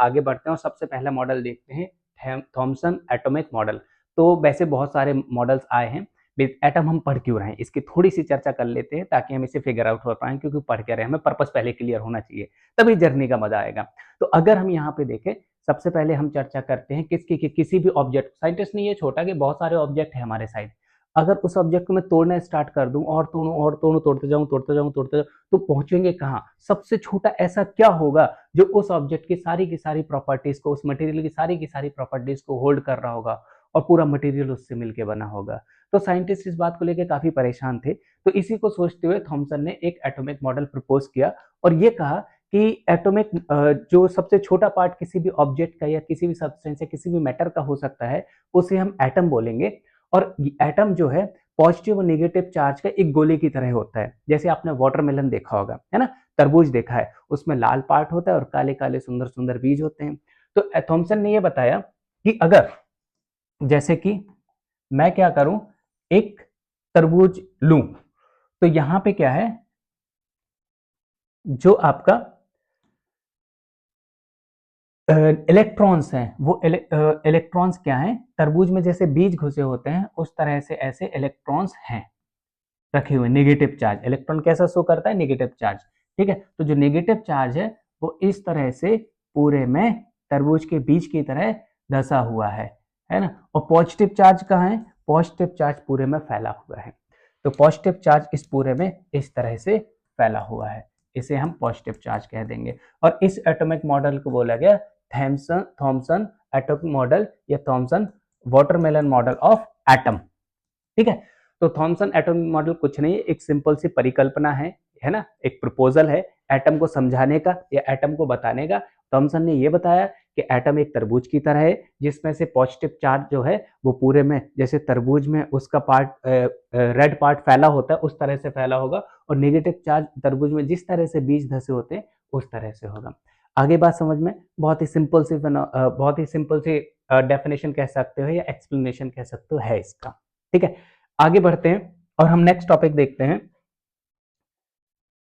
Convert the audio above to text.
आगे बढ़ते हैं और सबसे पहला मॉडल देखते हैं थॉमसन एटॉमिक मॉडल। तो वैसे बहुत सारे मॉडल्स आए हैं, एटम हम पढ़ क्यों रहे हैं इसकी थोड़ी सी चर्चा कर लेते हैं ताकि हम इसे फिगर आउट कर पाएं, क्योंकि पढ़ के रहे हमें पर्पस पहले क्लियर होना चाहिए, तभी जर्नी का मजा आएगा। तो अगर हम यहाँ पे देखें, सबसे पहले हम चर्चा करते हैं किसी भी ऑब्जेक्ट, साइंटिस्ट ने ये छोटा कि बहुत सारे ऑब्जेक्ट है हमारे साइड, अगर उस ऑब्जेक्ट को मैं तोड़ना स्टार्ट कर दूं और तोड़ूं तोड़ते जाऊं तो पहुंचेंगे कहाँ? सबसे छोटा ऐसा क्या होगा जो उस ऑब्जेक्ट की सारी प्रॉपर्टीज को, उस मटेरियल की सारी प्रॉपर्टीज को होल्ड कर रहा होगा और पूरा मटेरियल उससे मिलके बना होगा। तो साइंटिस्ट इस बात को लेकर काफी परेशान थे। तो इसी को सोचते हुए थॉमसन ने एक एटॉमिक मॉडल प्रपोज किया और ये कहा कि एटॉमिक जो सबसे छोटा पार्ट किसी भी ऑब्जेक्ट का या किसी भी सब्सटेंस या किसी भी मैटर का हो सकता है, उसे हम एटम बोलेंगे। और एटम जो है पॉजिटिव और नेगेटिव चार्ज का एक गोले की तरह होता है। जैसे आपने वाटरमेलन देखा होगा, है ना, तरबूज देखा है, उसमें लाल पार्ट होता है और काले काले सुंदर सुंदर बीज होते हैं। तो थॉमसन ने यह बताया कि अगर जैसे कि मैं क्या करूं, एक तरबूज लूं, तो यहां पे क्या है, जो आपका इलेक्ट्रॉन्स हैं, वो इलेक्ट्रॉन्स क्या हैं, तरबूज में जैसे बीज घुसे होते हैं उस तरह से ऐसे इलेक्ट्रॉन्स हैं रखे हुए, नेगेटिव चार्ज। इलेक्ट्रॉन कैसा शो करता है? Negative charge. ठीक है, तो जो नेगेटिव चार्ज है वो इस तरह से पूरे में तरबूज के बीज की तरह धसा हुआ है ना। और पॉजिटिव चार्ज कहाँ है? पॉजिटिव चार्ज पूरे में फैला हुआ है। तो पॉजिटिव चार्ज इस पूरे में इस तरह से फैला हुआ है, इसे हम पॉजिटिव चार्ज कह देंगे। और इस एटॉमिक मॉडल को बोला गया थॉमसन एटॉमिक मॉडल या Thomson watermelon model of atom. ठीक है, तो थॉमसन एटॉमिक मॉडल कुछ नहीं है, एक सिंपल सी परिकल्पना है ना, एक प्रपोजल है एटम को समझाने का या एटम को बताने का। थॉमसन ने यह बताया कि एटम एक तरबूज की तरह है, जिसमें से पॉजिटिव चार्ज जो है वो पूरे में, जैसे तरबूज में उसका पार्ट रेड पार्ट फैला होता है उस तरह से फैला होगा, और नेगेटिव चार्ज तरबूज में जिस तरह से बीज धसे होते हैं उस तरह से होगा। आगे बात समझ में? बहुत ही सिंपल सी डेफिनेशन कह सकते हो या एक्सप्लेनेशन कह सकते हो है इसका। ठीक है, आगे बढ़ते हैं और हम नेक्स्ट टॉपिक देखते हैं।